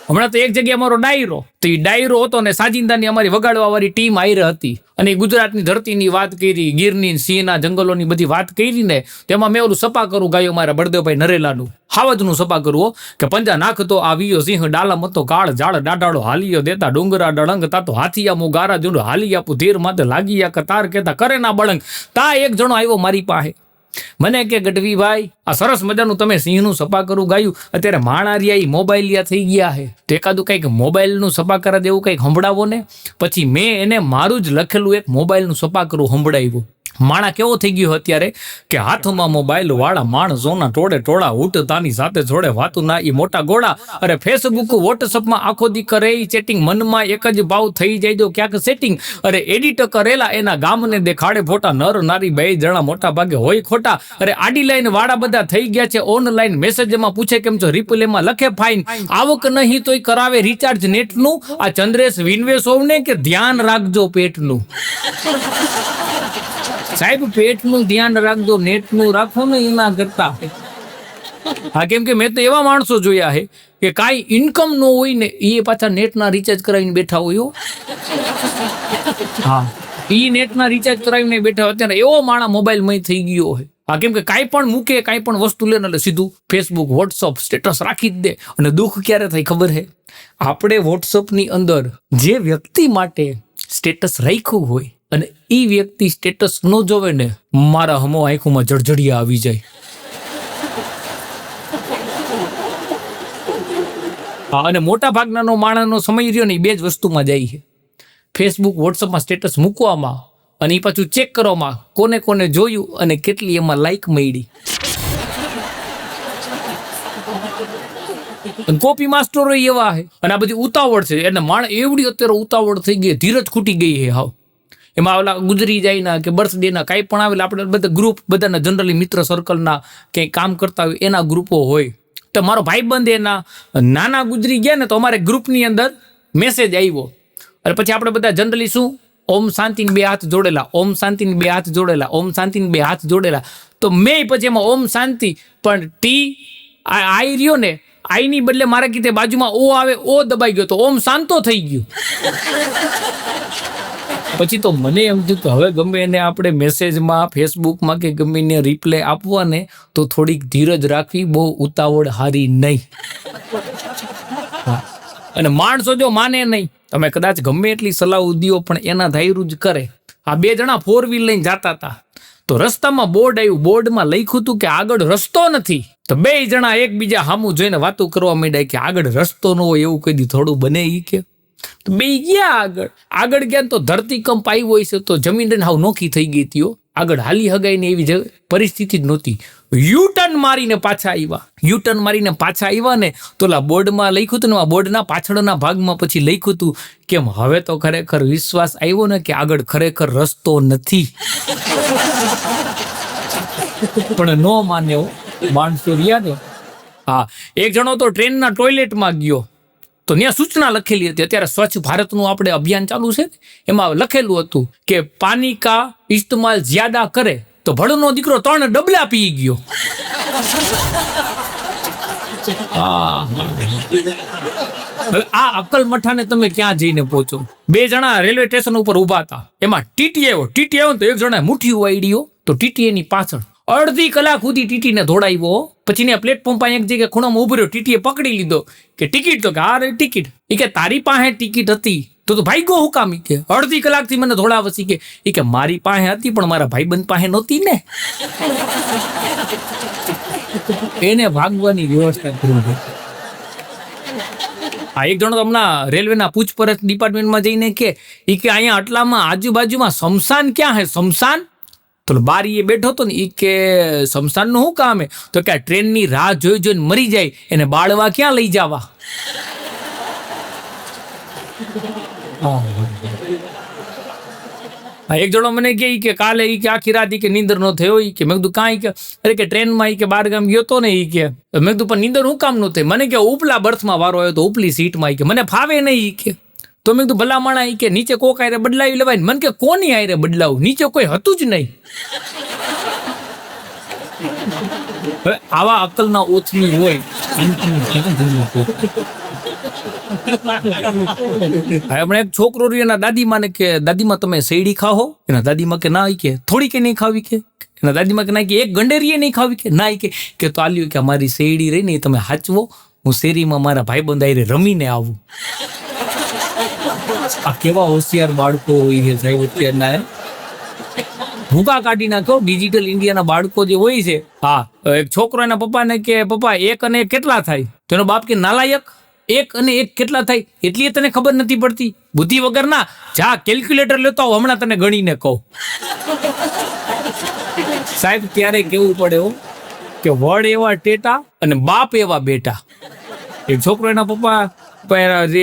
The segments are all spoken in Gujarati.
હમણાં તો એક જગ્યાએ અમારો ડાયરો, તો એ ડાયરો હતો ને સાજિંદાની અમારી વગાડવા વાળી ટીમ આયર હતી, અને ગુજરાતની ધરતીની વાત કરી, ગીરની સિંહના જંગલોની બધી વાત કરી ને, તેમાં મેં ઓલું સપા કરું ગાયું મારા બળદેવભાઈ નરેલાનું, હાવજનું સપા કરવું કે પંજા નાખતો આવીયો સિંહ ડાલા મતો કાળ ઝાડ ડાડાડો હાલીયો દેતા ડુંગરા ડળંગ તા તો હાથીયા મુગારા જોડો હાલી આપું ધીર માથે લાગી કતાર કેતા કરે ના બળંગ. તા એક જણો આવ્યો મારી પાસે, મને કે ગઢવી ભાઈ આ સરસ મજાનું તમે સિંહનું સપા કરું ગાયું, અત્યારે માણારિયા મોબાઈલિયા થઈ ગયા છે, તો એકાદું કંઈક મોબાઈલનું સપા કરા દેવું કંઈક સંભળાવો ને. પછી મેં એને મારું જ લખેલું એક મોબાઈલનું સપા કરું સંભળાવ્યું. માણા કેવો થઈ ગયો અત્યારે કે હાથમાં મોબાઈલ વાળા માણસોના ટોળે ટોળા ઉઠતાની સાથે જોડે વાતું ના એ મોટા ગોળા. અરે ફેસબુક વોટ્સઅપમાં આખો દી કરે ચેટિંગ, મનમાં એક જ ભાવ થઈ જાય જો ક્યાંક સેટિંગ. અરે એડિટ કરેલા એના ગામને દેખાડે ફોટા, નર નારી બે જણા મોટા ભાગે હોય ખોટા. અરે આડી લાઈન વાળા બધા થઈ ગયા છે ઓનલાઈન, મેસેજમાં પૂછે કેમ છો, રિપ્લેમાં લખે ફાઇન, આવક નહીં તોય કરાવે રિચાર્જ નેટનું. આ ચંદ્રેશ વિનવે સૌને કે ધ્યાન રાખજો પેટનું. સાહેબ પેટનું ધ્યાન રાખજો, નેટનું રાખો ને એના કરતા. હા, કેમ કે મેં તો એવા માણસો જોયા છે કે કાંઈ ઇન્કમ ન હોય ને એ પાછા નેટના રિચાર્જ કરાવીને બેઠા હોય. હા, એ નેટના રિચાર્જ કરાવીને બેઠા હોય. અત્યારે એવો માણા મોબાઈલમાં થઈ ગયો હોય. હા, કેમ કે કાંઈ પણ મૂકે, કાંઈ પણ વસ્તુ લે ને એટલે સીધું ફેસબુક વોટ્સઅપ સ્ટેટસ રાખી જ દે. અને દુઃખ ક્યારે થાય ખબર છે? આપણે વોટ્સઅપની અંદર જે વ્યક્તિ માટે સ્ટેટસ રાખ્યું હોય અને એ વ્યક્તિ સ્ટેટસ ન જોવે ને, મારા હમો આંખોમાં જળજડિયા આવી જાય. હા, અને મોટા ભાગનાનો માણસનો સમય રહ્યો ને એ બે જ વસ્તુમાં જાય છે, ફેસબુક વોટ્સઅપમાં સ્ટેટસ મૂકવામાં અને એ પાછું ચેક કરવામાં કોને કોને જોયું અને કેટલી એમાં લાઈક મળી. કોપી માસ્ટરો એવા છે અને આ બધી ઉતાવળ છે, એટલે માણ એવડી અત્યારે ઉતાવળ થઈ ગઈ, ધીરજ ખૂટી ગઈ છે. હાવ એમાં ઓલા ગુજરી જાયના કે બર્થડેના કાંઈ પણ આવેલા આપણે બધા ગ્રુપ, બધાના જનરલી મિત્ર સર્કલના ક્યાંય કામ કરતા હોય એના ગ્રુપો હોય. તો મારો ભાઈબંધ એના નાના ગુજરી ગયા ને, તો અમારે ગ્રુપની અંદર મેસેજ આવ્યો. અને પછી આપણે બધા જનરલી શું, ઓમ શાંતિને બે હાથ જોડેલા, ઓમ શાંતિને બે હાથ જોડેલા, ઓમ શાંતિને બે હાથ જોડેલા. તો મેં પછી એમાં ઓમ શાંતિ, પણ ટી આઈ રહ્યો ને, આઈની બદલે મારે કીધે બાજુમાં ઓ આવે, ઓ દબાઈ ગયો, તો ઓમ શાંતો થઈ ગયું. પછી તો મને એમ થયું કે હવે ગમે એને આપણે મેસેજમાં, ફેસબુકમાં કે ગમે એને રિપ્લાય આપવા ને તો થોડીક ધીરજ રાખવી, બહુ ઉતાવળ હારી નહીં. અને માણસો જો માને નહીં, તમે કદાચ ગમે એટલી સલાહ ઉદ્યો પણ એના ધાયરું જ કરે. આ બે જણા 4 વ્હીલ લઈને જતા હતા, તો રસ્તામાં બોર્ડ આવ્યું, બોર્ડમાં લખ્યું હતું કે આગળ રસ્તો નથી. તો બે જણા એકબીજા સામું જોઈને વાતો કરવા માંડ્યા કે આગળ રસ્તો ન હોય એવું કઈ દી થોડું બને ઈ કે. તો બે ગયા આગળ ગયા તો ધરતીકંપ આવ્યો હોય છે, તો જમીન હાવ નોખી થઈ ગઈ હતી. આગળ હાલી હગાઈ ને એવી પરિસ્થિતિ જ નહોતી. યુટર્ન મારીને પાછા આવ્યા. યુટર્ન મારીને પાછા આવ્યા ને તો ઓલા બોર્ડમાં લખ્યું હતું ને, બોર્ડના પાછળના ભાગમાં પછી લખ્યું હતું કેમ હવે તો ખરેખર વિશ્વાસ આવ્યો ને કે આગળ ખરેખર રસ્તો નથી. પણ નો માન્યો માણસો રહ્યા ને. હા, એક જણો તો ટ્રેનના ટોયલેટમાં ગયો, તો ત્યાં સૂચના લખેલી હતી. અત્યારે સ્વચ્છ ભારતનું આપણે અભિયાન ચાલુ છે ને, એમાં લખેલું હતું કે પાણી કા ઇસ્તેમાલ જ્યાદા કરે તો ભડનો દીકરો 3 ડબલા પી ગયો. હવે આ અક્કલ મઠાને તમે ક્યાં જઈને પહોંચો? બે જણા રેલવે સ્ટેશન ઉપર ઉભા હતા, એમાં ટીટી આવ્યો તો એક જણા મુઠ્ઠી વાળ્યો, તો ટીટી એની પાછળ અડધી કલાક સુધી ટીટીને દોડાવ્યો. પછી ને પ્લેટફોર્મ પર એક જગ્યાએ ખૂણામાં ઉભો રહ્યો, ટીટીએ પકડી લીધો કે ટિકિટ, તો કે આ રે ટિકિટ. એ કે તારી પાસે ટિકિટ હતી તો ભાઈ ગો હું કામ? કે અડધી કલાકથી મને દોડાવસી. કે મારી પાસે હતી પણ મારા ભાઈબંધ પાસે નહોતી ને. એને ભાગવાની વ્યવસ્થા કરવી. આ એક જણો હમણાં રેલવેના પૂછપરછ ડિપાર્ટમેન્ટમાં જઈને કે અહીંયા આટલામાં આજુબાજુમાં શમશાન ક્યાં હે? શમશાન? તો બારીએ બેઠો હતો ને, કે શમશાનનું શું કામ હે? તો કે ટ્રેનની રાહ જોઈ જોઈને મરી જાય એને બાળવા ક્યાં લઈ જવા? એક જણો મને કે કાલે કે આખી રાત કે નીંદર ન થયો. કે મેં કીધું કાંઈ? કે અરે કે ટ્રેનમાં કે 12 ગામ ગયો તો ને. કે મેં કીધું પણ નીંદર શું કામ ન થઈ? મને કે ઉપલા બર્થમાં વારો આવ્યો તો ઉપલી સીટમાં. કે મને ફાવે નહીં. કે તો મેં કીધું ભલા માણા કે નીચે કોક આયરે બદલાવી લેવાય ને. મને કે કોની આયરે બદલાવું? નીચે કોઈ હતું જ નહીં. હવે આવા અક્કલના ઓછની હોય હમણાં એક છોકરો રહ્યો એના દાદીમાને કે દાદીમાં તમે શેરડી ખાઓ? એના દાદીમાં કે ના, ઈ કે થોડી કે નહીં ખાવી કે? એના દાદીમાં કે ના, કે એક ગંડેરીએ નહીં ખાવી કે? ના, ઈ કે તો આલ્યું કે અમારી શેરડી રહી ને એ તમે હાચવો, હું શેરીમાં મારા ભાઈબંધ આઈને રમીને આવું. આ કેવા હોશિયાર બાળકો હોય છે સાહેબ અત્યારના. ભૂકા કાઢી નાખો ડિજિટલ ઇન્ડિયાના બાળકો જે હોય છે. હા, એક છોકરો એના પપ્પાને કે પપ્પા 1 અને 1 કેટલા થાય? તો એનો બાપ કે નાલાયક, 1 અને 1 કેટલા થાય એટલી તને ખબર નથી પડતી? બુદ્ધિ વગર ના, જા કેલ્ક્યુલેટર લેતો આવ, હમણાં તને ગણીને કહું. સાહેબ ત્યારે કેવું પડે કે વડ એવા ટેટા અને બાપ એવા બેટા. એક છોકરો એના પપ્પા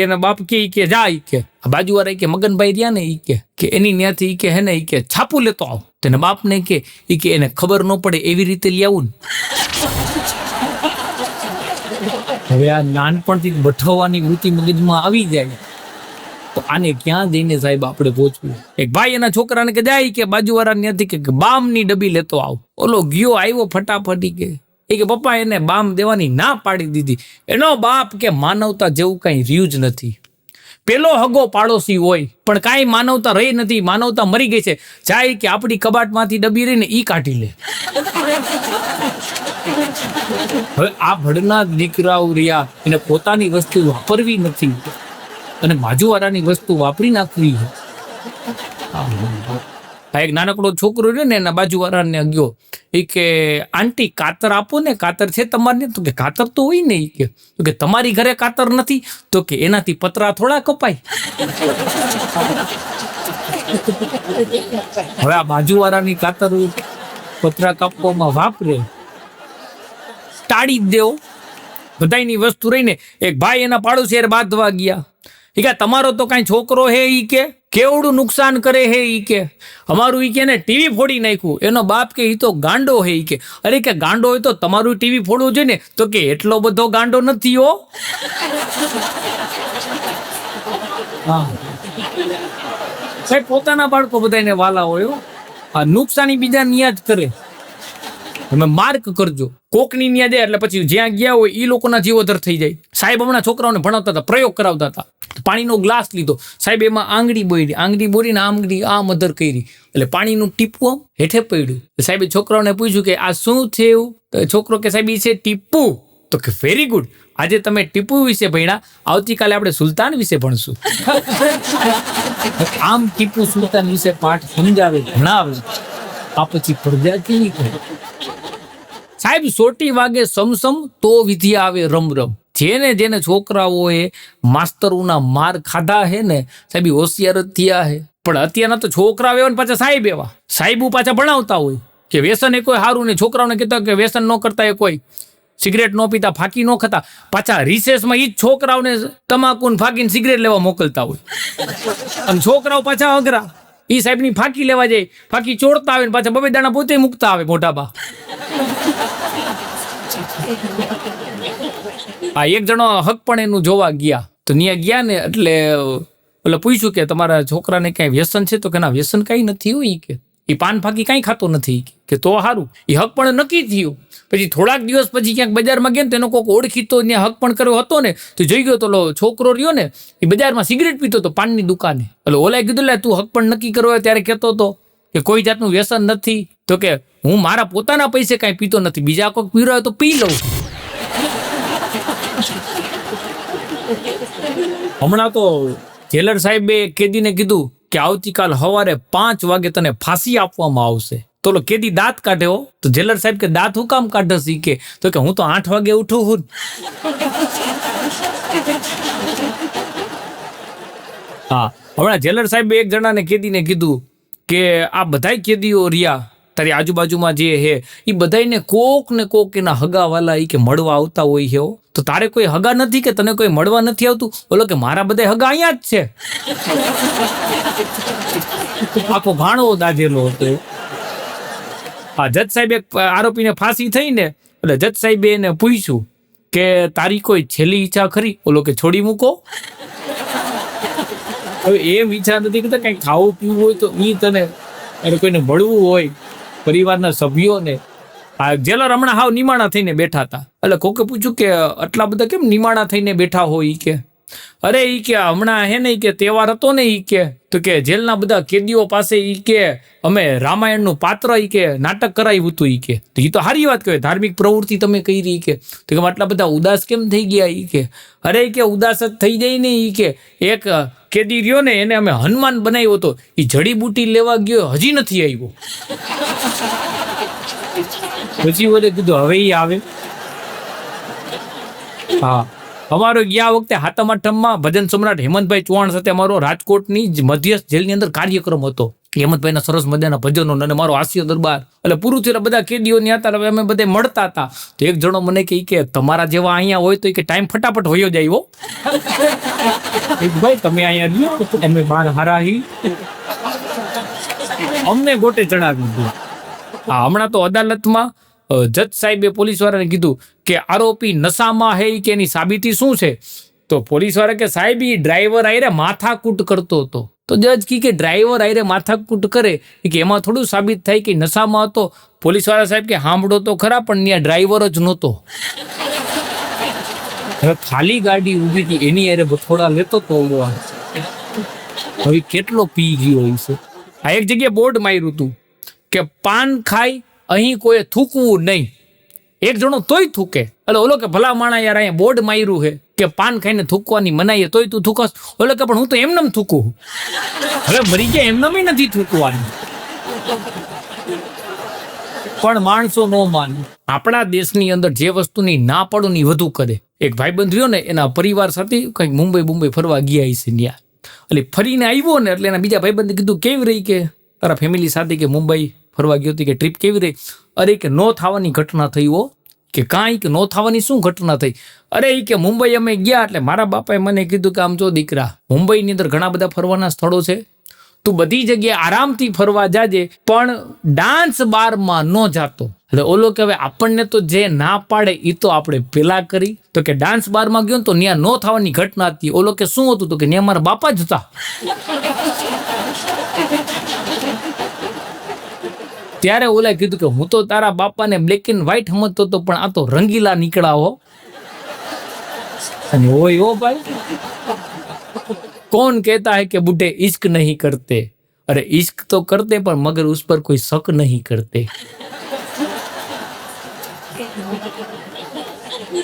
એના બાપ કે જા, ઈ કે બાજુવાળા કે મગનભાઈ રહ્યા ને, ઈ કે એની ત્યાંથી કે હે ને ઈ કે છાપું લેતો આવ. તેને બાપ ને કે એને ખબર ન પડે એવી રીતે લઈ આવું ને. હવે આ નાનપણથી બઠવવાની વૃત્તિ મગજમાં આવી જાય તો આને ક્યાં જઈને સાહેબ આપણે પહોંચવું? એક ભાઈ એના છોકરાને કે જાય કે બાજુવાળા ત્યાંથી કે બામની ડબ્બી લેતો આવ. ઓલો ગયો આવ્યો ફટાફટી કે પપ્પા એને બામ દેવાની ના પાડી દીધી. એનો બાપ કે માનવતા જેવું કઈ રહ્યું જ નથી. પેલો હગો પાડોશી હોય પણ કાંઈ માનવતા રહી નથી, માનવતા મરી ગઈ છે. જાય કે આપણી કબાટમાંથી ડબ્બી રહીને ઈ કાઢી લે. હવે આ ભડના દીકરાઓ રહ્યા એને પોતાની વસ્તુ વાપરવી નથી અને બાજુવાળાની વસ્તુ વાપરી નાખવી. આ એક નાનકડો છોકરો રહ્યો ને એના બાજુવાળાને ગયો, એ કે આંટી કાતર આપો ને, કાતર છે તમારે? તો કે કાતર તો હોય ને. ઈ કે તમારી ઘરે કાતર નથી? તો કે એનાથી પતરા થોડા કપાય. હવે આ બાજુવાળાની કાતર પતરા કાપવામાં વાપરે, ટાળી જ દેવો. બધાની વસ્તુ રહીને એક ભાઈ એના પાડોશી બાંધવા ગયા. ઈ કે તમારો તો કાંઈ છોકરો હે, ઈ કે કેવડું નુકસાન કરે હે, ઈ કે અમારું ઈ કે ને ટીવી ફોડી નાખ્યું. એનો બાપ કે ઈ તો ગાંડો હે. ઈ કે અરે કે ગાંડો હોય તો તમારું ટીવી ફોડવું જોઈએ ને. તો કે એટલો બધો ગાંડો નથી હો. સાહેબ પોતાના બાળકો બધાને વાલા હોય. આ નુકસાની બીજા ન્યા જ કરે. તમે માર્ક કરજો, કોકની ન્યા દે એટલે પછી જ્યાં ગયા હોય એ લોકોના જીવોધર થઈ જાય. સાહેબ હમણાં છોકરાઓને ભણાવતા હતા, પ્રયોગ કરાવતા હતા. પાણીનો ગ્લાસ લીધો સાહેબ, એમાં આંગળી બોરી, આંગળી બોરીને આંગળી આમ અધર કરી એટલે પાણીનું ટીપું આમ હેઠે પડ્યું. સાહેબે છોકરાઓને પૂછ્યું કે આ શું છે એવું? તો છોકરો કે સાહેબ ઈ છે ટીપું. તો કે વેરી ગુડ, આજે તમે ટીપુ વિશે ભણ્યા, આવતીકાલે આપણે સુલતાન વિશે ભણશું. આમ ટીપુ સુલતાન વિશે પાઠ સમજાવે, ભણાવે, આ પછી પ્રજા કેવી કરે. સાહેબ સોટી વાગે સમસમ તો વિધિ આવે રમરમ. જેને છોકરાઓએ માસ્તરોના માર ખાધા હે ને સાહેબ હોશિયાર જ થયા હે. પણ અત્યારના તો છોકરાઓ એવા પાછા સાહેબ એવા, સાહેબુ પાછા ભણાવતા હોય કે વ્યસન એ કોઈ સારું નહીં. છોકરાઓને કહેતા કે વ્યસન ન કરતા એ કોઈ, સિગરેટ ન પીતા, ફાંકી ન ખાતા. પાછા રિસેસમાં ઈ જ છોકરાઓને તમાકુ ફાંકીને સિગરેટ લેવા મોકલતા હોય. અને છોકરાઓ પાછા અઘરા, ઈ સાહેબની ફાંકી લેવા જાય, ફાંકી ચોડતા આવે ને પાછા બબે દાણા પોતે મૂકતા આવે મોઢામાં. આ એક જણો હક પણ એનું જોવા ગયા, તો ત્યાં ગયા ને એટલે એટલે પૂછ્યું કે તમારા છોકરાને કઈ વ્યસન છે? તો કે ના વ્યસન કઈ નથી હોય. કે એ પાન ફાંકી કઈ ખાતો નથી. કે તો સારું. એ હક પણ નક્કી થયું. પછી થોડાક દિવસ પછી ક્યાંક બજારમાં ગયા ને તેનો કોઈક ઓળખીતો ત્યાં હક પણ કર્યો હતો ને, તો જોઈ ગયો તો છોકરો રહ્યો ને એ બજારમાં સિગરેટ પીતો હતો પાનની દુકાને. એટલે ઓલાએ કીધું લે તું હક પણ નક્કી કર્યો ત્યારે કહેતો હતો કે કોઈ જાતનું વ્યસન નથી. તો કે હું મારા પોતાના પૈસે કાંઈ પીતો નથી, બીજા કોઈક પી રહ્યો તો પી લઉં. હમણાં તો જેલર સાહેબે કેદીને કીધું કે આવતીકાલ સવારે 5 વાગે તને ફાંસી આપવામાં આવશે. તો કેદી દાંત કાઢે હો. તો જેલર સાહેબ કે દાંત હું કામ કાઢે શીખે? તો કે હું તો 8 વાગે ઉઠું હું. હા, હમણાં જેલર સાહેબે એક જણાને કેદીને કીધું કે આ બધાય કેદીઓ રહ્યા તારી આજુબાજુમાં જે હે એ બધાને કોક ને કોક એના હગાવાલા કે મળવા આવતા હોય છે. તો તારે કોઈ હગા નથી કે તને કોઈ મળવા નથી આવતું? બોલો કે મારા બધા હગા અહીંયા જ છે. આખો ઘાણો દાજેલો હતો. આ જજ સાહેબ એક આરોપીને ફાંસી થઈ ને એટલે જજ સાહેબે એને પૂછ્યું કે તારી કોઈ છેલ્લી ઈચ્છા ખરી? બોલો કે છોડી મૂકો. હવે એમ ઈચ્છા નથી કે કઈ ખાવું પીવું હોય તો ઈ તને અને કોઈને મળવું હોય પરિવારના સભ્યોને. આ જેલર હમણાં હાવ નિમાણા થઈને બેઠા હતા. એટલે કોકે પૂછ્યું કે આટલા બધા કેમ નિમાણા થઈને બેઠા હોય? કે અરે ઈ કે હમણાં હે ને ઈ કે તહેવાર હતો ને ઈ કે તો કે જેલના બધા કેદીઓ પાસે ઈ કે અમે રામાયણનું પાત્ર ઈ કે નાટક કરાવ્યું હતું ઈ કે તો ઈ તો સારી વાત કહેવાય, ધાર્મિક પ્રવૃત્તિ તમે કરી ઈ કે તો કે આટલા બધા ઉદાસ કેમ થઈ ગયા ઈ કે અરે ઈ કે ઉદાસ જ થઈ જાય ને ઈ કે એક કેદી રહ્યો ને એને અમે હનુમાન બનાવ્યો હતો, ઈ જડીબુટી લેવા ગયો હજી નથી આવ્યો. પછી ઓલે કીધું હવે ઈ આવે. હા, અમારો ગયા વખતે હાતમ આઠમમાં ભજન સમ્રાટ હેમંતભાઈ ચૌહાણ સાથે અમારો રાજકોટની જ મધ્યસ્થ જેલની અંદર કાર્યક્રમ હતો. હેમંતભાઈના સરસ મજાના ભજનો અને મારો હાસ્ય દરબાર એટલે પૂરું થયેલા બધા કેદીઓની હતા. હવે અમે બધા મળતા હતા તો એક જણો મને કે તમારા જેવા અહીંયા હોય તો કે ટાઈમ ફટાફટ વયો જાય હો. ભાઈ તમે અહીંયા રહ્યો અમે બાર હારાહી અમને ગોટે ચડાવી દીધું. હા, હમણાં તો અદાલતમાં જજ સાહેબે પોલીસ વાળાને કીધું કે આરોપી નશામાં હે કે એની સાબિતી શું છે? તો પોલીસ વાળા કે સાહેબ ઈ ડ્રાઈવર આયરે માથાકૂટ કરતો હતો. તો જજ કે ડ્રાઈવર આયરે માથાકૂટ કરે કે એમાં થોડું સાબિત થાય કે નશામાં હતો. પોલીસ વાળા સાહેબ કે સાંભળો તો ખરા પણ ત્યાં ડ્રાઈવર જ નહોતો. હવે ખાલી ગાડી ઊભી હતી એની આરે થોડા લેતો તો હવે કેટલો પી ગયો હશે. આ એક જગ્યાએ બોર્ડ માર્યું હતું કે પાન ખાઈ અહીં કોઈ થૂકવું નહીં. એક જણો તોય થૂકે એટલે ઓલો કે ભલા માણા યાર અહીંયા બોર્ડ માર્યું છે કે પાન ખાઈને થૂકવાની મનાઈ તોય તું થૂકસ. ઓલો કે પણ હું તો એમનેમ થૂકું. હવે મરી ગયા એમનેમ નથી થૂકવાનું. પણ માણસો નો માને. આપણા દેશની અંદર જે વસ્તુની ના પડું ની વધુ કરે. એક ભાઈબંધ રહ્યો ને એના પરિવાર સાથે કંઈક મુંબઈ ફરવા ગયા હશે ત્યાં. એટલે ફરીને આવ્યો ને એટલે એના બીજા ભાઈબંધે કીધું કેવી રહી કે તારા ફેમિલી સાથે કે મુંબઈ ફરવા ગયો હતી કે ટ્રીપ કેવી રહી? અરે કે નો થવાની ઘટના થઈ હો. કે કાંઈ કે નો થવાની શું ઘટના થઈ? અરે ઈ કે મુંબઈ અમે ગયા એટલે મારા બાપાએ મને કીધું કે આમ જો દીકરા મુંબઈની અંદર ઘણા બધા ફરવાના સ્થળો છે, તું બધી જગ્યાએ આરામથી ફરવા જાજે પણ ડાન્સ બારમાં ન જાતો. એટલે ઓલો કે હવે આપણને તો જે ના પાડે એ તો આપણે પેલા કરી. તો કે ડાન્સ બારમાં ગયો તો ત્યાં નો થવાની ઘટના હતી. ઓલો કે શું હતું? તો કે ત્યાં મારા બાપા જ હતા. ત્યારે ઓલા કીધું કે હું તો તારા બાપાને બ્લેક એન્ડ વ્હાઈટ સમજતો હતો પણ આ તો રંગીલા નીકળા હો. અને હોય હો ભાઈ. कौन कहता है कि बूढ़े इश्क नहीं करते? अरे इश्क तो करते पर मगर उस पर कोई शक नहीं करते.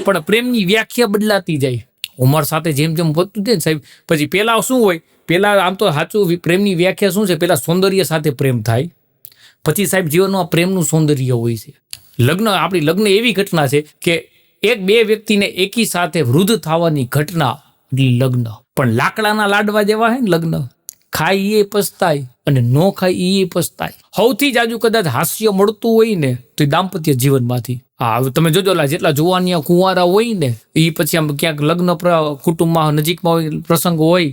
પણ પ્રેમની વ્યાખ્યા બદલાતી જાય ઉંમર સાથે જેમ જેમ વધતું જાય સાહેબ. પછી પેલા શું હોય? પેલા આમ તો સાચું પ્રેમની વ્યાખ્યા શું છે? પેલા સૌંદર્ય સાથે પ્રેમ થાય. પછી સાહેબ જીવનમાં પ્રેમનું સૌંદર્ય હોય છે. લગ્ન આપણી લગ્ન એવી ઘટના છે કે એક બે વ્યક્તિને એકી સાથે વૃદ્ધ થવાની ઘટના લગ્ન. પણ લાકડાના લાડવા જેવા હે ને લગ્ન. ખાઈ એ પસ્તાય અને નો ખાઈ એ પસ્તાય. સૌથી જાજુ કદાચ હાસ્ય મળતું હોય ને તો એ દાંપત્ય જીવનમાંથી. હા, તમે જોજો જેટલા જુવાનિયા કુંવારા હોય ને એ પછી આમ ક્યાંક લગ્ન કુટુંબમાં નજીકમાં હોય પ્રસંગ હોય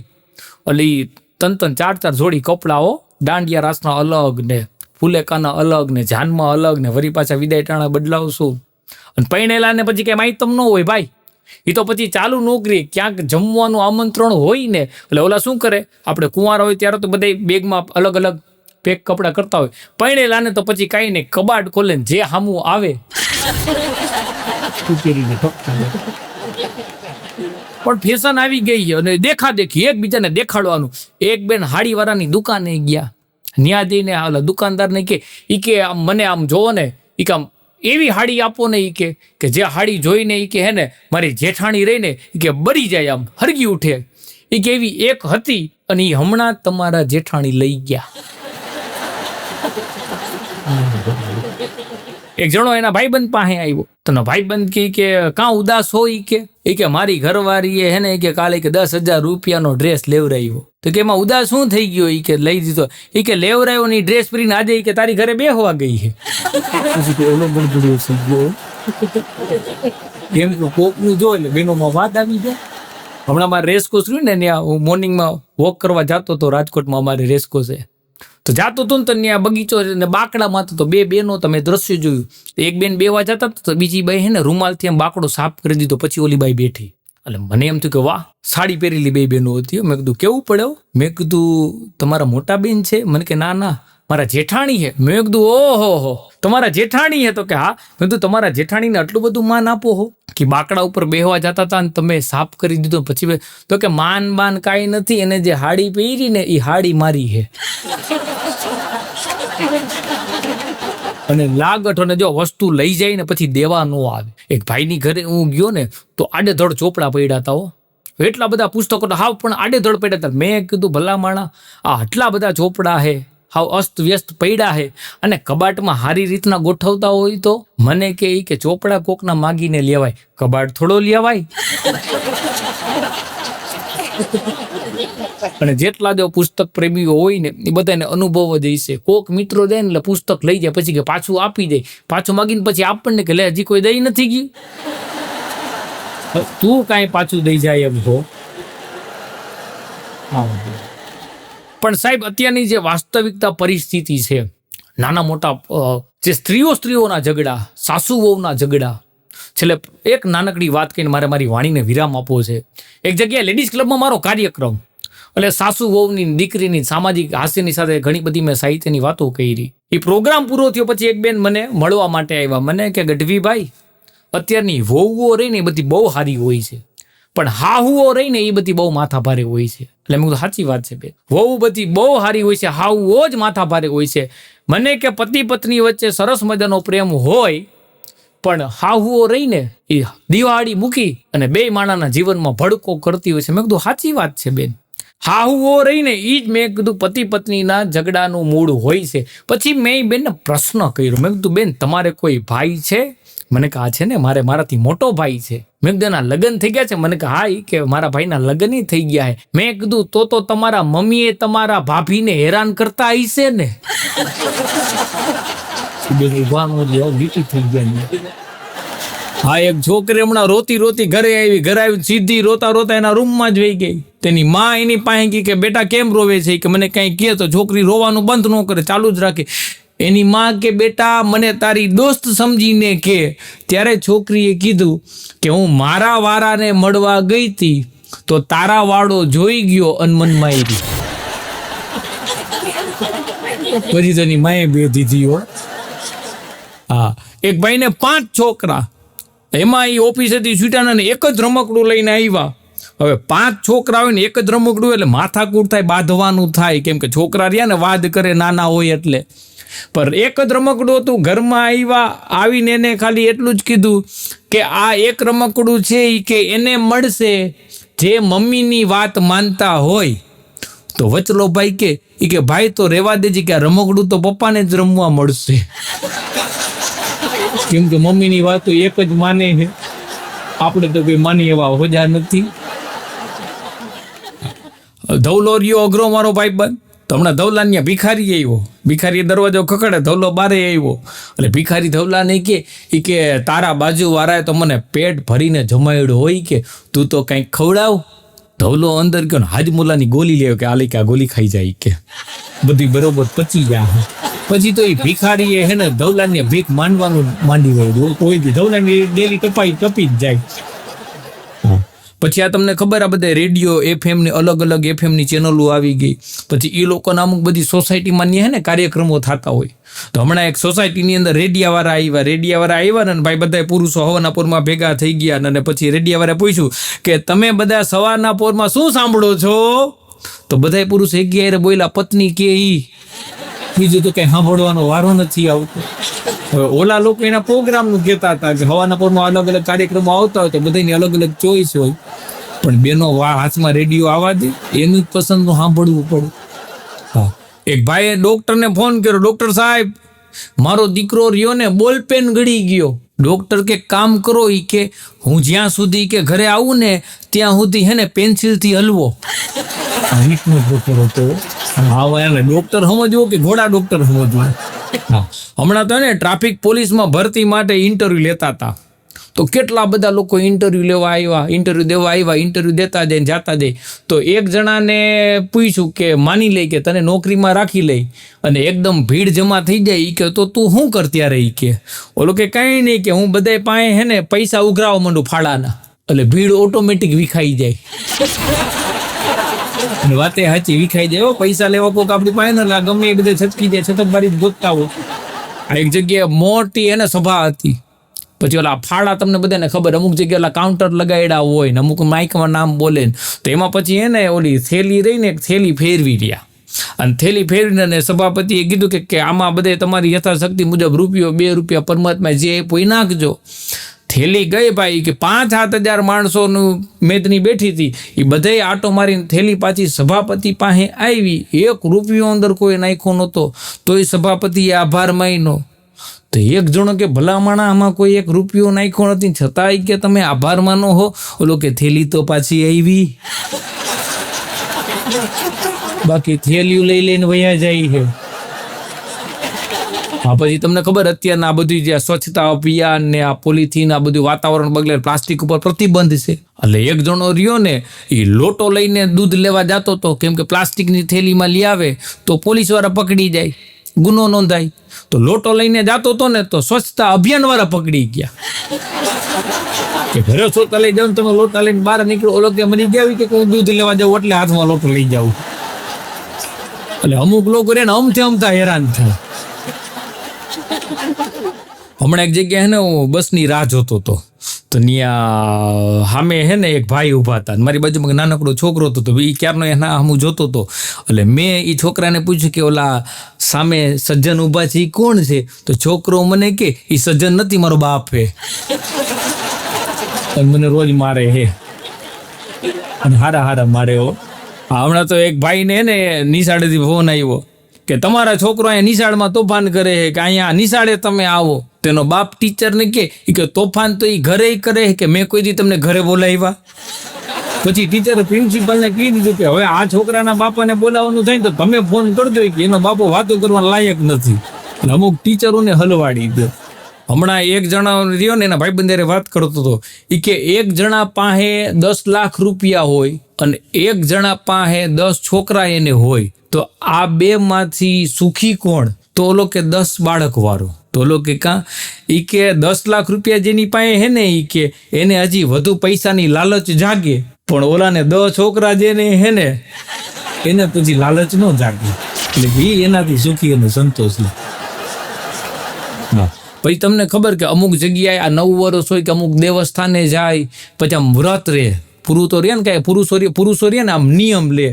એટલે એ ત્રણ ચાર જોડી કપડાઓ દાંડિયા રાસના અલગ ને ફુલેકાના અલગ ને જાનમાં અલગ ને વરી પાછા વિદાય ટાણા બદલાવશું. અને પૈણેલા ને પછી કઈ આઈટમ ન હોય ભાઈ. એ તો પછી ચાલુ નોકરી ક્યાંક જમવાનું આમંત્રણ હોય ને એટલે ઓલા શું કરે? આપણે કુંવારા હોય ત્યારે તો બધા બેગમાં અલગ અલગ પેક કપડા કરતા હોય. પૈણેલા ને તો પછી કાંઈ નહીં, કબાટ ખોલે જે સામું આવે પણ ફેશન આવી ગઈ છે અને દેખાદેખી એકબીજાને દેખાડવાનું. એક બેન હાડી વાળાની દુકાને ગયા, ન્યા જઈને દુકાનદારને કે મને આમ જોવો ને ઈ કે આમ એવી હાડી આપો ને ઈ કે જે હાડી જોઈને ઈ કે હે ને મારી જેઠાણી રહીને ઈ કે બળી જાય આમ હરગી ઉઠે. ઈ કે એવી એક હતી અને ઈ હમણાં તમારા જેઠાણી લઈ ગયા. એક જણો એના ભાઈબંધ પાસે આવ્યો તો ભાઈબંધ કે કાં ઉદાસ હોય કે મારી ઘરવાળીએ હે ને કે કાલે કે 10,000 રૂપિયાનો ડ્રેસ લેવરાવ્યો. તો કે એમાં ઉદાસ શું થઈ ગયો? ઈ કે લઈ દીધો. ઈ કે લેવરાવ્યો ની ડ્રેસ પહેરીને આજે કે તારી ઘરે બેહવા ગઈ છે. એમ તો કોકનું જો એટલે બેનોમાં વાત આવી જાય. હમણાં મારે રેસકોર્સ રહ્યું ને ત્યાં હું મોર્નિંગમાં વોક કરવા જતો હતો રાજકોટમાં. અમારે રેસકોર્સ છે તો જાતો હતો ને ત્યાં બગીચો ને બાકડામાં તો બે બેનો તમે દ્રશ્ય જોયું. એક બેન બેવા જતા તો બીજી બાઈ હે ને રૂમાલથી એમ બાકડો સાફ કરી દીધો. પછી ઓલી બાઈ બેઠી એટલે મને એમ થયું કે વાહ, સાડી પહેરેલી બે બહેનો હતી. મેં કીધું કેવું પડે? મેં કીધું તમારા મોટા બેન છે? મને કે ના મારા જેઠાણી હે. મેં કીધું ઓહો હો, તમારા જેઠાણી હે? તો કે હા. મેં કીધું તમારા જેઠાણીને આટલું બધું માન આપો હો કે બાકડા ઉપર બેહવા જતા હતા ને તમે સાફ કરી દીધો પછી? તો કે માન બાન કાંઈ નથી, એને જે હાડી પહેરી ને એ હાડી મારી હે. અને લાગઠ અને જો વસ્તુ લઈ જાય ને પછી દેવા ન આવે. એક ભાઈની ઘરે હું ગયો ને તો આડેધડ ચોપડા પડ્યા હતા હો, એટલા બધા પુસ્તકો હાવ પણ આડેધડ પડ્યા હતા. મેં કીધું ભલા માણા, આ આટલા બધા ચોપડા હે, હાવ અસ્ત વ્યસ્ત પડ્યા હે, અને કબાટમાં સારી રીતના ગોઠવતા હોય તો મને કે ચોપડા કોકના માગીને લેવાય, કબાટ થોડો લેવાય. અને જેટલા જો પુસ્તક પ્રેમીઓ હોય ને એ બધાને અનુભવ જ હશે. કોક મિત્રો દે ને એટલે પુસ્તક લઈ જાય પછી કે પાછું આપી દે, પાછું માગીને પછી આપણને કે લે હજી કોઈ દઈ નથી ગયું, તું કાંઈ પાછું દઈ જાય એમ હો. પણ સાહેબ અત્યારની જે વાસ્તવિકતા પરિસ્થિતિ છે, નાના મોટા જે સ્ત્રીઓના ઝઘડા, સાસુ વહુના ઝઘડા. છેલ્લે એક નાનકડી વાત કહીને મારે મારી વાણીને વિરામ આપવો છે. એક જગ્યાએ લેડીઝ ક્લબમાં મારો કાર્યક્રમ, એટલે સાસુ વહુની દીકરીની સામાજિક હાસ્યની સાથે ઘણી બધી મેં સાહિત્યની વાતો કરી. એ પ્રોગ્રામ પૂરો થયો પછી એક બેન મને મળવા માટે આવ્યા. મને કે ગઢવીભાઈ, અત્યારની વહુઓ રહીને એ બધી બહુ સારી હોય છે, પણ હાહુઓ રહીને એ બધી બહુ માથાભારે હોય છે. એટલે મેં કીધું સાચી વાત છે બેન, વહુ બધી બહુ સારી હોય છે, હાહુઓ જ માથાભારે હોય છે. મને કે પતિ પત્ની વચ્ચે સરસ મજાનો પ્રેમ હોય, પણ હાહુઓ રહીને એ દિવાળી મૂકી અને બે માણાના જીવનમાં ભડકો કરતી હોય છે. મેં કીધું સાચી વાત છે બેન, હાહુઓ રહીને એ જ મેં કીધું પતિ પત્નીના ઝઘડાનું મૂળ હોય છે. પછી મેં બેનને પ્રશ્ન કર્યો, મેં કીધું બેન તમારે કોઈ ભાઈ છે? મને કહે છે ને મારાથી મોટો ભાઈ છે. મેં કીધું એના લગ્ન થઈ ગયા છે? મને કહે હા, કે મારા ભાઈના લગ્ન થઈ ગયા છે. મેં કીધું તો તમારા મમ્મીએ તમારા ભાભીને હેરાન કરતા હશે ને? હા, એક છોકરી હમણાં રોતી ઘરે આવી સીધી રોતા એના રૂમમાં જ વહી ગઈ. તેની માં એની પાસે ગઈ કે બેટા કેમ રોવે છે? કે મને કઈ કહે તો છોકરી રોવાનું બંધ ન કરે, ચાલુ જ રાખે. એની માં કે બેટા મને તારી દોસ્ત સમજીને કે. ત્યારે છોકરીએ કીધું કે હું મારા વારાને મળવા ગઈ હતી તો તારા વાળો જોઈ ગયો અને મન મારી. પછી તેની માએ બે દીધી હો. હા, એક ભાઈને 5 છોકરા, એમાં એ ઓફિસેથી છૂટ્યા ને એક જ રમકડું લઈને આવ્યા. હવે 5 છોકરા હોય ને એક જ રમકડું એટલે માથાકૂટ થાય, બાંધવાનું થાય, કેમ કે છોકરા રહ્યા ને વાદ કરે નાના હોય એટલે. પણ એક જ રમકડું હતું. ઘરમાં આવીને એને ખાલી એટલું જ કીધું કે આ એક રમકડું છે કે એને મળશે જે મમ્મીની વાત માનતા હોય. તો વચલો ભાઈ કે ભાઈ તો રેવા દેજે, કે આ રમકડું તો પપ્પાને જ રમવા મળશે, કેમ કે મમ્મીની વાત તો એક જ માને છે, આપણે તો કોઈ માની એવા હોજા નથી. ધવલો રહ્યો અઘરો મારો ભાઈ બંધ. તો હમણાં ધવલાની ભિખારી આવ્યો, ભિખારીએ દરવાજો ખખડે, ધવલો બારે આવ્યો. એટલે ભિખારી ધવલાને કે તારા બાજુ વાળાએ તો મને પેટ ભરીને જમાડ્યો હોય, કે તું તો કંઈક ખવડાવ. ધવલો અંદર ગયો ને હાજમુલાની ગોલી લેવો કે આલી કે આ ગોલી ખાઈ જાય, કે બધી બરોબર પચી જાય. પછી તો એ ભિખારીએ હે ને ધવલાની ભીખ માંડવાનું માંડી ગયું. કોઈ ધવલાની ડેલી કપાઈ જ જાય. પછી આ તમને ખબર, આ બધા રેડિયો FM ની અલગ FM ની ચેનલો આવી ગઈ. પછી એ લોકોના અમુક બધી સોસાયટીમાં હે ને કાર્યક્રમો થતા હોય. તો હમણાં એક સોસાયટીની અંદર રેડિયાવાળા આવ્યા ને ભાઈ બધા પુરુષો હવાના પોરમાં ભેગા થઈ ગયા. અને પછી રેડિયાવાળાએ પૂછ્યું કે તમે બધા સવારના પોરમાં શું સાંભળો છો? તો બધા પુરુષ એક ગયા બોલ્યા પત્ની કે બીજું તો કઈ સાંભળવાનો વારો નથી આવતો. ઓલા લોકો એના પ્રોગ્રામનું કહેતા હતા કે હવાના પોરમાં અલગ કાર્યક્રમો આવતા હોય તો બધાની અલગ ચોઈસ હોય, પણ બેનો હાથમાં રેડિયો આવવા દે, એનું જ પસંદનું સાંભળવું પડે. હા, એક ભાઈએ ડોક્ટરને ફોન કર્યો, ડોક્ટર સાહેબ મારો દીકરો રહ્યો ને બોલપેન ગળી ગયો. ડોક્ટર કે કામ કરો, કે હું જ્યાં સુધી કે ઘરે આવું ને ત્યાં સુધી હે ને પેન્સિલથી હલવો. ડોક્ટર સમજવો કે ઘોડા ડોક્ટર સમજવો. હમણાં તો ને ટ્રાફિક પોલીસમાં ભરતી માટે ઇન્ટરવ્યુ લેતા હતા. તો કેટલા બધા લોકો ઇન્ટરવ્યુ દેવા આવ્યા, ઇન્ટરવ્યુ દેતા જાય જાતા જાય. તો એક જણાને પૂછ્યું કે માની લે કે તને નોકરીમાં રાખી લે અને એકદમ ભીડ જમા થઈ જાય, કે તો તું શું કરતી રહી? કે ઓલો કે કઈ નહીં, કે હું બધા પાસે હે ને પૈસા ઉઘરાવા માંડું ફાળાના, એટલે ભીડ ઓટોમેટિક વિખાઈ જાય. અને વાતે સાચી વિખાઈ જાય પૈસા લેવા કોક આપણી પાસે ને ગમે એ બધે છટકી જાય છટકબારી ગોતતા હોય. આ એક જગ્યાએ મોટી એને સભા હતી. પછી ઓલા ફાળા તમને બધાને ખબર અમુક જગ્યાએ ઓલા કાઉન્ટર લગાડ્યા હોય ને અમુક માઇકમાં નામ બોલે ને તો એમાં પછી એને ઓલી થેલી રહીને એક થેલી ફેરવી રહ્યા અને થેલી ફેરવીને સભાપતિએ કીધું કે આમાં બધે તમારી યથાશક્તિ મુજબ રૂપિયો 2 રૂપિયા પરમાત્મા જે પોઈ નાખજો. થેલી ગઈ ભાઈ કે 5-7 હજાર માણસોનું મેદની બેઠી હતી એ બધે આટો મારીને થેલી પાછી સભાપતિ પાસે આવી. 1 રૂપિયો અંદર કોઈ નાખ્યો નહોતો તો એ સભાપતિએ આભાર માન્યો. તો એક જણો કે ભલામણા આમાં કોઈ 1 રૂપિયો નાખ્યો નથી છતાંય કે તમે આભાર માનો હો. ઓલો કે થેલી તો પાછી આવી બાકી થેલીઓ લઈ લઈને વયા જાય છે. હા પછી તમને ખબર અત્યારના આ બધી જે સ્વચ્છતા અભિયાન ને આ પોલિથીન આ બધું વાતાવરણ બગડે પ્લાસ્ટિક ઉપર પ્રતિબંધ છે. એટલે એક જણો રહ્યો ને એ લોટો લઈને દૂધ લેવા જતો હતો કેમ કે પ્લાસ્ટિકની થેલીમાં લઈ આવે તો પોલીસ વાળા પકડી જાય ગુનો નોંધાય. તો લોટો લઈને જતો હતો ને તો સ્વચ્છતા અભિયાન વાળા પકડી ગયા કે ઘરે સોતા લઈ જાવ તમે લોટા લઈને બહાર નીકળો ઓલો કે મરી ગયા કે કોઈ દૂધ લેવા જાવ એટલે હાથમાં લોટો લઈ જાવ. એટલે અમુક લોકો રે ને અમથા હેરાન થાય. હમણાં એક જગ્યાએ ને હું બસની રાહ જોતો હતો તો ત્યાં સામે હે ને એક ભાઈ ઊભા હતા મારી બાજુમાં નાનકડો છોકરો હતો તો એ ક્યારનો એના હું જોતો હતો. એટલે મેં એ છોકરાને પૂછ્યું કે ઓલા સામે સજ્જન ઊભા છે એ કોણ છે? તો છોકરો મને કે એ સજ્જન નથી મારો બાપ હે અને મને રોજ મારે હે અને હારા મારે હો. હમણાં તો એક ભાઈને ને નિશાળેથી ફોન આવ્યો કે તમારા છોકરો અહીંયા નિશાળમાં તોફાન કરે છે કે અહીંયા નિશાળે તમે આવો. તેનો બાપ ટીચરને કે તોફાન તો એ ઘરે કરે કે મેં કોઈ દી તમને ઘરે બોલાવ્યા? પછી ટીચરે પ્રિન્સિપાલને કહી દીધું કે હવે આ છોકરાના બાપાને બોલાવવાનું થાય તો તમે ફોન કરજો કે એનો બાપો વાતો કરવા લાયક નથી. અમુક ટીચરોને હલવાડી દે. હમણાં એક જણા રહ્યો ને એના ભાઈબંધે વાત કરતો હતો એ કે એક જણા પાસે 10 લાખ રૂપિયા હોય અને એક જણા પાસે 10 છોકરા એને હોય તો આ 2 માંથી સુખી કોણ? તો ઓલો કે 10 બાળક વાળો. તો ઓલો કે કાં? એ કે 10 લાખ રૂપિયા જેની પાસે હે ને એ કે એને હજી વધુ પૈસાની લાલચ જાગે પણ ઓલાને 10 છોકરા જેને હે ને એને પછી લાલચ ન જાગે એટલે એ એનાથી સુખી અને સંતોષ લે. હા પછી તમને ખબર કે અમુક જગ્યાએ આ 9 વર્ષ હોય કે અમુક દેવસ્થાને જાય પછી આમ વ્રત રહે પૂરું તો રહ્યા ને કે પુરુષો રહ્યા ને આમ નિયમ લે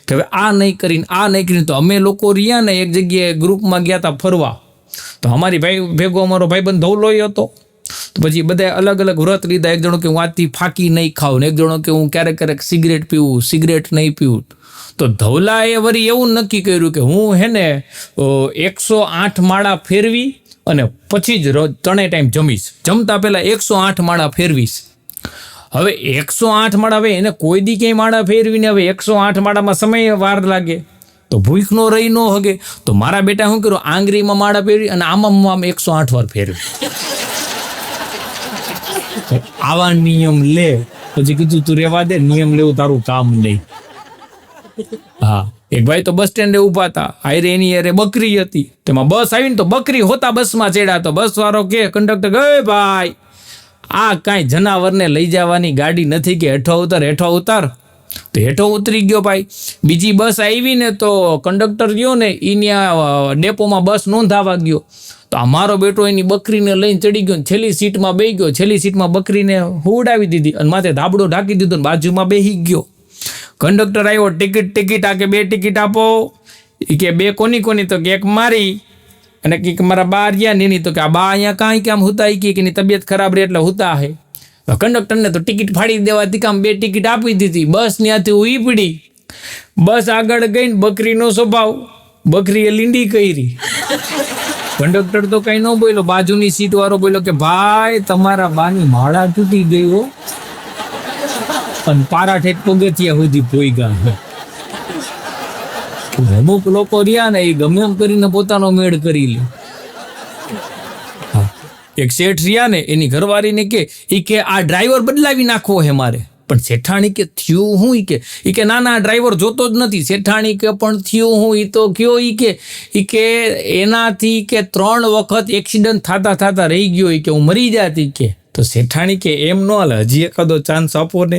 કે હવે આ નહીં કરીને તો અમે લોકો રહ્યા ને એક જગ્યાએ ગ્રુપમાં ગયા હતા ફરવા તો અમારી ભેગો અમારો ભાઈબંધ ધવલોય હતો. તો પછી બધા અલગ અલગ વ્રત લીધા. એક જણો કે હું આજથી ફાકી નહીં ખાઉં ને એક જણો કે હું ક્યારેક સિગરેટ નહીં પીવું. તો ધવલાએ વળી એવું નક્કી કર્યું કે હું હે ને 108 માળા ફેરવી અને પછી જ રોજ 3 ટાઈમ જમીશ. જમતા પહેલા 108 માળા ફેરવીશ. હવે 108 માળા હવે એને કોઈ દી ક્યાંય માળા ફેરવીને હવે 108 માળામાં સમય વાર લાગે તો ભૂખનો રહી ન હગે. તો મારા બેટા શું કર્યું આંગળીમાં માળા ફેરવી અને આમાં 108 વાર ફેરવી. આવા નિયમ લે પછી કીધું તું રેવા દે નિયમ લેવું તારું કામ નહીં. હા એક ભાઈ તો બસ સ્ટેન્ડે ઊભા હતા આયરે એની અરે બકરી હતી તેમાં બસ આવીને તો બકરી હોતા બસમાં ચડ્યા. તો બસ વાળો કે કંડક્ટર ગયે ભાઈ આ કાંઈ જનાવરને લઈ જવાની ગાડી નથી કે હેઠો ઉતાર. તો હેઠો ઉતરી ગયો ભાઈ. બીજી બસ આવી ને તો કંડક્ટર ગયો ને એની ડેપોમાં બસ નોંધાવા ગયો તો અમારો બેટો એની બકરીને લઈને ચડી ગયો છેલ્લી સીટમાં બેસી ગયો. છેલ્લી સીટમાં બકરીને હુડાવી દીધી અને માથે ધાબળો ઢાંકી દીધો ને બાજુમાં બેસી ગયો. કંડક્ટર આવ્યો ટિકિટ આ કે 2 ટિકિટ આપો. એ કે 2 કોની? તો કે એક મારી અને કંઈક મારા બા રહ્યા ને એની. તો કે આ બા અહીંયા કાંઈ કે આમ હુતા કે એની તબિયત ખરાબ રહે એટલે હુતા હે. કંડક્ટરને તો ટિકિટ ફાડી દેવાથી કામ 2 ટિકિટ આપી દીધી. બસ ત્યાંથી ઉઈ પડી. બસ આગળ ગઈને બકરીનો સ્વભાવ બકરીએ લીંડી કરી. કંડક્ટર તો કઈ ન બોલ્યો. બાજુની સીટ વાળો બોલ્યો કે ભાઈ તમારા બાની માળા તૂટી ગઈ હો અને પારા ઠેઠ પગથિયા સુધી પોઈગા. અમુક લોકો રહ્યા ને એ ગમે એમ કરીને પોતાનો મેળ કરી લે. એક શેઠ રહ્યા ને એની ઘરવાળીને કે આ ડ્રાઈવર બદલાવી નાખવો હે મારે. પણ શેઠાણી કે થયું હું? ઈ કે ના ડ્રાઈવર જોતો જ નથી. શેઠાણી કે પણ થયું હું? ઈ તો કયો ઈ કે એનાથી કે 3 વખત એક્સિડન્ટ થતા રહી ગયો કે હું મરી જાતી કે. તો શેઠાણી કે એમ ન હાલે હજી એકાદો ચાન્સ આપો ને.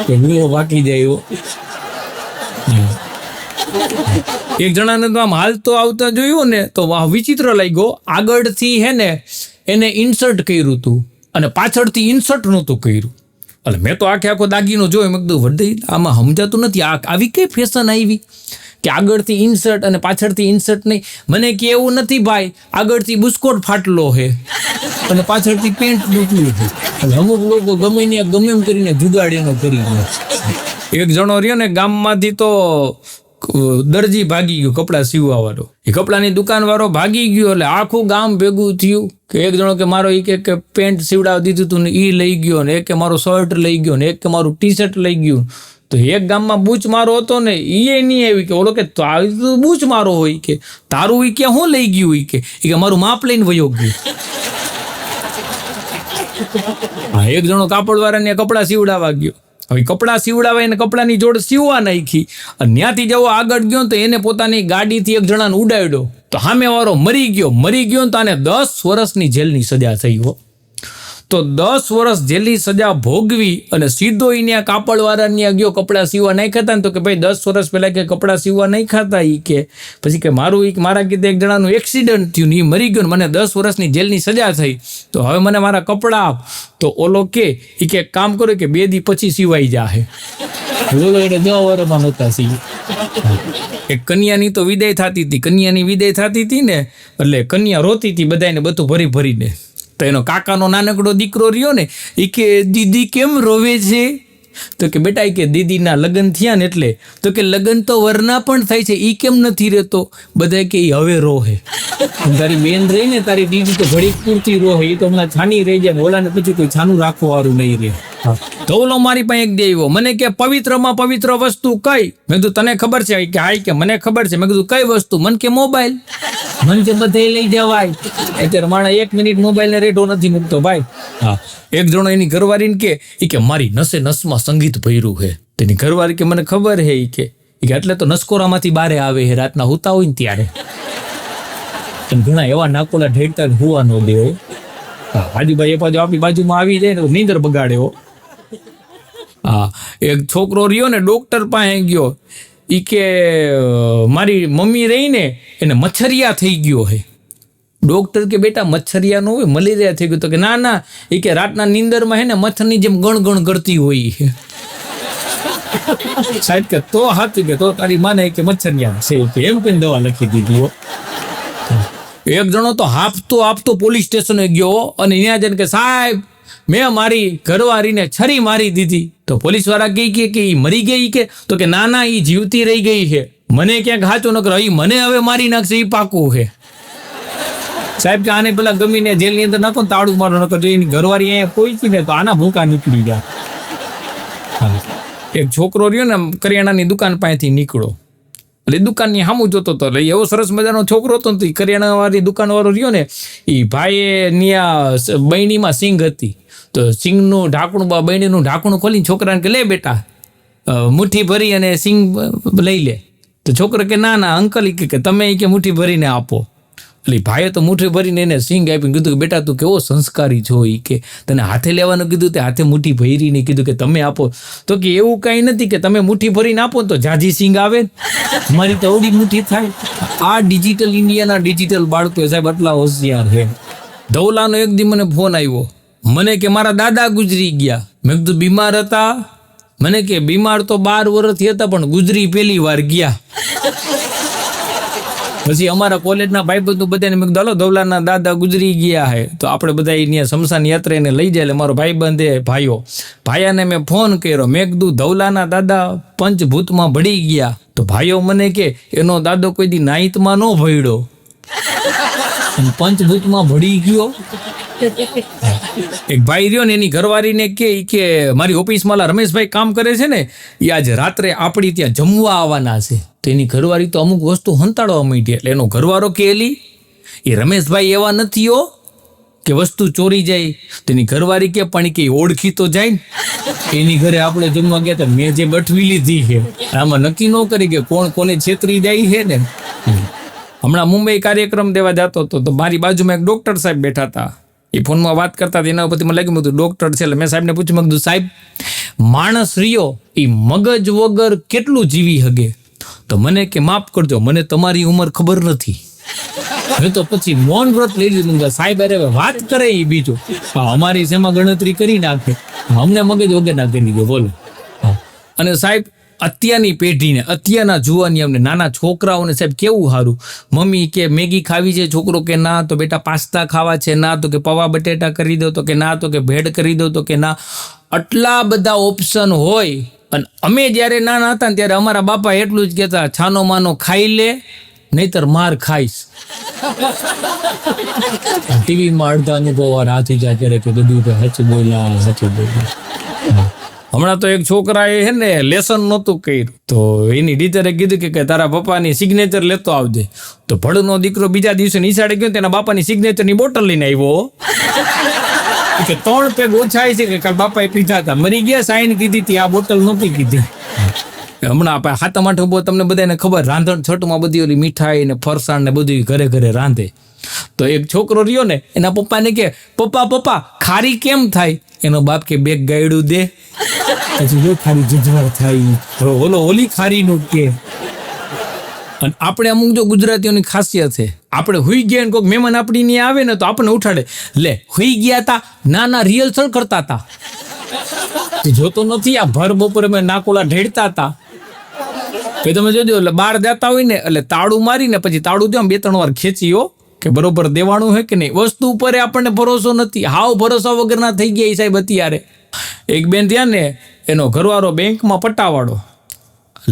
કે વીવો બાકી જાય એવો. એક જણાને તો આમ હાલતો આવતા જોયું ને તો વિચિત્ર લાગ્યો. આગળથી હે ને એને ઇન્સર્ટ કર્યું હતું અને પાછળથી ઇન્સર્ટ નહોતું કર્યું. એટલે મેં તો આખો દાગીનો જોયો. મેં કીધું વડે આમાં સમજાતું નથી, આવી કઈ ફેશન આવી કે આગળથી ઇન્સર્ટ અને પાછળથી ઇન્સર્ટ નહીં. મને કે એવું નથી ભાઈ, આગળથી બુસ્કોટ ફાટલો હે અને પાછળથી પેન્ટ નીકળ્યું છે. એટલે અમુક લોકો ગમે ને ગમે એમ કરીને જુગાડીનો કરી દે. એક જણો રહ્યો ને ગામમાંથી તો દરજી ભાગી ગયો, કપડાં સીવવા વાળો. એ કપડાની દુકાન વાળો ભાગી ગયો એટલે આખું ગામ ભેગું થયું કે એક જણો કે મારો એ કે પેન્ટ સીવડાવી દીધું હતું ને એ લઈ ગયો ને, એક કે મારો શર્ટ લઈ ગયો ને, એક કે મારું ટી શર્ટ લઈ ગયું. તો એક ગામમાં બૂચ મારો હતો ને એ નહીં આવી કે ઓલો કે બૂચ મારો હોય કે તારું એ કે હું લઈ ગયું એ કે મારું માપ લઈને વયો ગયું. હા, એક જણો કાપડ વાળાને કપડાં સીવડાવવા ગયો. હવે કપડાં સીવડાવાય ને કપડાની જોડ સીવવા નાખી અને ત્યાંથી જવો આગળ ગયો તો એને પોતાની ગાડીથી એક જણાને ઉડાડ્યો તો સામે વાળો મરી ગયો તો આને 10 વર્ષની જેલની સજા થઈ હો. તો 10 વર્ષ જેલની સજા ભોગવી અને સીધો એને કાપડવાળાને ગયો કપડાં સીવવા નાખ્યા હતા ને તો કે ભાઈ 10 વર્ષ પહેલા કે કપડાં સીવવા નાખ્યા હતા એ કે પછી કે મારા કીધે એક જણાનું એક્સિડન્ટ થયું ને એ મરી ગયો ને મને 10 વર્ષની જેલની સજા થઈ તો હવે મને મારા કપડાં આપ. તો ઓલો કે કામ કરો કે 2 દી પછી સીવાઈ જાહે. એને 10 વર્ષમાં નહોતા સીવી. એક કન્યાની તો વિદાય થતી હતી ને એટલે કન્યા રોતી હતી બધાને બધું ભરીને. તો એનો કાકાનો નાનકડો દીકરો રહ્યો ને એ કે દીદી કેમ રોવે છે? તો કે બેટા એ કે દીદીના લગ્ન થયા ને એટલે. તો કે લગ્ન તો વરના પણ થાય છે, એ કેમ નથી રહેતો? બધા કે એ હવે રોહે. તારી બેન રહી ને તારી દીદી તો ઘડી પૂરતી રોહે, એ તો હમણાં છાની રહી જાય, ઓલાને પછી કોઈ છાનું રાખવા વાળું નહીં રહે. તો ઓલો મારી પાસે એક દેવો મને કે પવિત્રમાં પવિત્ર વસ્તુ કઈ? મેં કીધું તને ખબર છે કે હાય કે મને ખબર છે. મેં કીધું કઈ વસ્તુ? મને કે મોબાઈલ. મને કે બધે લઈ જવાય. અત્યારે માણસ 1 મિનિટ મોબાઈલ ને રેડો નથી મૂકતો ભાઈ. હા, એક જણો એની ઘરવાળીને કે મારી નસે નસમાં સંગીત ભર્યું છે. તેની ઘરવાળી કે મને ખબર છે કે એટલે તો નસકોરામાંથી બારે આવે છે રાતના હુતા હોય ને ત્યારે. ઘણા એવા નાકોલા ઢેડતા હુવા ન દેવો. હા, હાજીભાઈ એ પાછો આપણી બાજુમાં આવી જાય ને નીંદર બગાડ્યો. હા, એક છોકરો રહ્યો ને ડોક્ટર પાસે ગયો. ઈ કે મારી મમ્મી રહીને એને મચ્છરિયા થઈ ગયો હે. ડોક્ટર કે બેટા મચ્છરિયા નો હોય, મલેરિયા થઈ ગયું. તો કે ના એ કે રાતના નીંદરમાં હે ને મચ્છરની જેમ ગણ કરતી હોય. સાહેબ કે તો હાથું કે તો તારી માને કે મચ્છરિયા છે એમ કઈ દવા લખી દીધી. એક જણો તો આપતો પોલીસ સ્ટેશને ગયો અને ત્યાં જઈને કે સાહેબ મેં મારી ઘરવાળીને છરી મારી દીધી. તો પોલીસ વાળા કે ઈ મરી ગઈ કે? તો કે ના ઈ જીવતી રહી ગઈ છે. મને ક્યાંક હાચું ન કરો, મને હવે મારી નાખશે એ પાકું છે. સાહેબ કે આને પેલા ગમીને જેલની અંદર નાખો તાળું મારો નકર એની ઘરવાળી અહીંયા પહોંચી ને તો આના ભૂકા નીકળી ગયા. એક છોકરો રહ્યો ને કરિયાણાની દુકાન પાસેથી નીકળો એટલે દુકાનની સામું જોતો હતો. એટલે એવો સરસ મજાનો છોકરો હતો ને કરિયાણા વાળી દુકાન વાળો રહ્યો ને એ ભાઈએ ન્યા બહેણીમાં સિંગ હતી તો સિંગનું ઢાંકણું બહેણીનું ઢાંકણું ખોલીને છોકરાને કે લે બેટા મુઠ્ઠી ભરી અને સિંગ લઈ લે. તો છોકરો કે ના અંકલ કે તમે કે મુઠ્ઠી ભરીને આપો. એટલે ભાઈએ તો મુઠ્ઠી ભરીને એને સિંગ આપીને કીધું કે બેટા તું કેવો સંસ્કારી છો એ કે તને હાથે લેવાનું કીધું તે હાથે મુઠ્ઠી ભરીને કીધું કે તમે આપો. તો કે એવું કાંઈ નથી કે તમે મુઠ્ઠી ભરીને આપો તો જાજી સિંગ આવે, મારી તો અવડી મુઠ્ઠી થાય. આ ડિજિટલ ઇન્ડિયાના ડિજિટલ બાળકો સાહેબ આટલા હોશિયાર છે. ધવલાનો એક દી મને ફોન આવ્યો, મને કે મારા દાદા ગુજરી ગયા. મેં કીધું બીમાર હતા? મને કે બીમાર તો 12 વર્ષથી હતા પણ ગુજરી પહેલી વાર ગયા. પછી અમારા કોલેજના ભાઈબંધુ બધાને મેં કીધું ધવલાના દાદા ગુજરી ગયા હે તો આપણે બધા અહીંયા શમશાન યાત્રા એને લઈ જાય. એટલે મારો ભાઈબંધ ભાયાને મેં ફોન કર્યો. મેં કીધું ધવલાના દાદા પંચભૂતમાં ભળી ગયા. તો ભાઈઓ મને કે એનો દાદો કોઈ દી નાઈતમાં ન ભળ્યો પંચભૂતમાં ભળી ગયો. એક ભાઈ રહ્યો ને એની ઘરવાળીને કે મારી ઓફિસમાં રમેશભાઈ કામ કરે છે ને એ આજે રાત્રે આપણી ત્યાં જમવા આવવાના છે. તો એની ઘરવાળી તો અમુક વસ્તુ હંતાડવા માંડી. એટલે એનો ઘરવાળો કે એ રમેશભાઈ એવા નથી હો કે વસ્તુ ચોરી જાય. તેની ઘરવાળી કે પણ કે ઓળખી તો જાય ને. એની ઘરે આપણે જમવા ગયા હતા મેં જે બઠવી લીધી છે આમાં નક્કી ન કરી કે કોણ કોને છેતરી જાય છે ને. હમણાં મુંબઈ કાર્યક્રમ દેવા જતો હતો તો મારી બાજુમાં એક ડોક્ટર સાહેબ બેઠા હતા. એ ફોનમાં વાત કરતા હતા, એના ઉપરથી મને લાગ્યું બધું ડૉક્ટર છે. એટલે મેં સાહેબને પૂછ્યું, મેં કીધું સાહેબ માણસ રહ્યો એ મગજ વગર કેટલું જીવી શકે? તો મને કે માફ કરજો, મને તમારી ઉંમર ખબર નથી. મેં તો પછી મૌન વ્રત લઈ લીધું. સાહેબ અરે વાત કરે એ બીજું, અમારી શેમાં ગણતરી કરી નાખે, અમને મગજ વગર ના કરી દે, બોલો. અને સાહેબ અત્યારની પેઢીને, અત્યારના જુવાની અમને નાના છોકરાઓને સાહેબ કેવું સારું. મમ્મી કે મેગી ખાવી છે, છોકરો કે ના. તો બેટા પાસ્તા ખાવા છે, ના. તો કે પૌવા બટેટા કરી દો, તો કે ના. તો કે ભેળ કરી દો, તો કે ના. આટલા બધા ઓપ્શન હોય. અને અમે જ્યારે નાના હતા ને ત્યારે અમારા બાપા એટલું જ કહેતા, છાનો માનો ખાઈ લે નહીતર માર ખાઈશ. ટીવીમાં અડધા અનુભવ હાથી જાય ત્યારે કે બધું સાચું બોલ્યા, સાચું બોલ્યા. હમણાં તો એક છોકરાએ હે ને લેસન નહોતું કર્યું, તો એની ટીચરે કીધું કે તારા પપ્પાની સિગ્નેચર લેતો આવજે. તો ભડનો દીકરો બીજા દિવસે નિશાળે ગયો, તેના બાપાની સિગ્નેચરની બોટલ લઈને આવ્યો. કે 3 પેગ ઓછા છે કે કાલ બાપાએ પીધા હતા, મરી ગયા, સાઈન કીધી હતી, આ બોટલ નહોતી કીધી. હમણાં આપણે હાથમ આઠમ તમને બધાને ખબર, રાંધણ છઠમાં બધી ઓલી મીઠાઈ ને ફરસાણ ને બધું ઘરે ઘરે રાંધે. તો એક છોકરો રહ્યો ને, એના પપ્પાને કે પપ્પા ખારી કેમ થાય? એનો બાપ કે બેગ ગાયડું દે, પછી જો ખારી જજવાર થાય. ઓલી ખારીનું કે. અને આપણે અમુક જો ગુજરાતીઓની ખાસિયત છે, આપણે હુઈ ગયા ને કોઈક મહેમાન આપણી ત્યાં આવે ને તો આપણને ઉઠાડે, લે હુઈ ગયા તા, ના રિહર્સલ કરતા હતા. જોતો નથી આ ભર બપોરે મેં નાકોલા ઢેડતા હતા. પછી તમે જોજો, એટલે બહાર જતા હોય ને એટલે તાળું મારીને પછી તાળું જો 2-3 વાર ખેંચીઓ કે બરોબર દેવાનું હોય કે નહીં. વસ્તુ ઉપર આપણને ભરોસો નથી, હાવ ભરોસા વગરના થઈ ગયા સાહેબ અત્યારે. એક બેન ત્યાં ને, એનો ઘરવાળો બેંકમાં પટ્ટાવાળો,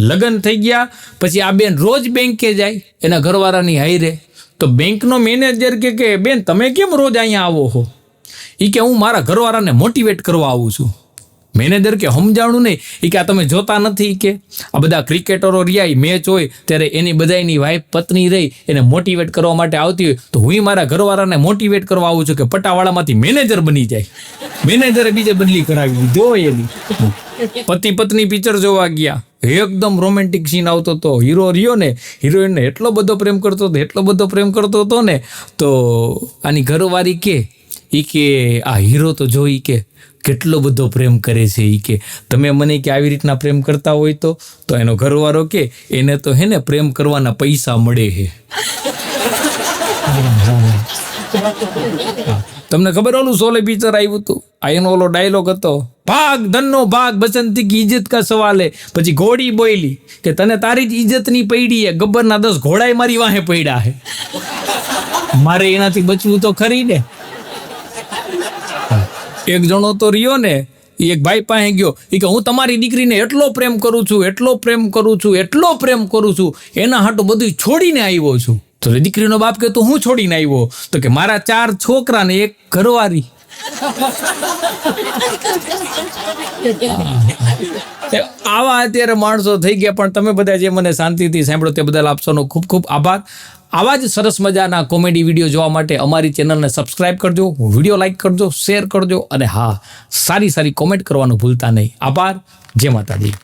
લગ્ન થઈ ગયા પછી આ બેન રોજ બેંકે જાય એના ઘરવાળાની હાઈરે. તો બેંકનો મેનેજર કે બેન તમે કેમ રોજ અહીંયા આવો છો? એ કે હું મારા ઘરવાળાને મોટિવેટ કરવા આવું છું. મેનેજર કે સમજાણું નહીં. એ કે આ તમે જોતા નથી કે આ બધા ક્રિકેટરો રહ્યા મેચ હોય ત્યારે એની બધાની વાઈફ પત્ની રહી એને મોટિવેટ કરવા માટે આવતી હોય, તો હું મારા ઘરવાળાને મોટિવેટ કરવા આવું છું કે પટાવાળામાંથી મેનેજર બની જાય. મેનેજરે બીજે બદલી કરાવી જો એની. પતિ પત્ની પિક્ચર જોવા ગયા, એકદમ રોમેન્ટિક સીન આવતો હતો. હીરો રહ્યો ને, હિરોઈનને એટલો બધો પ્રેમ કરતો હતો ને, તો આની ઘરવાળી કે આ હીરો તો જો કે કેટલો બધો પ્રેમ કરે છે. કે તમે મને કે આવી રીતના પ્રેમ કરતા હોય તો એનો ઘરવાળો કે એને તો હે ને પ્રેમ કરવાના પૈસા મળે છે. તમને ખબર ઓલું શોલે પિક્ચર આવ્યું હતું, આ એનો ઓલો ડાયલોગ હતો, ભાગ ધનનો ભાગ બસંતી કી ઇજ્જત કા સવાલ હે. પછી ઘોડી બોલી કે તને તારી જ ઇજ્જતની પડી હે, ગબ્બરના 10 ઘોડાય મારી વાહે પડ્યા હે. મારે એનાથી બચવું તો ખરી ને. એક જણો તો રહ્યો ને, એક ભાઈ પાસે ગયો, એ કે હું તમારી દીકરીને એટલો પ્રેમ કરું છું, એના હાટું બધું છોડીને આવ્યો છું. તો દીકરીનો બાપ કે તું હું છોડીને આવ્યો? તો કે મારા 4 છોકરા ને 1 ઘરવાળી. આવા અત્યારે માણસો થઈ ગયા. પણ તમે બધા જે મને શાંતિથી સાંભળો તે બદલ આપશોનો ખૂબ ખૂબ આભાર. આવા જ સરસ મજાના કોમેડી વિડીયો જોવા માટે અમારી ચેનલને સબસ્ક્રાઇબ કરજો, વિડીયો લાઇક કરજો, શેર કરજો, અને હા, સારી કોમેન્ટ કરવાનું ભૂલતા નહીં. આભાર. જય માતાજી.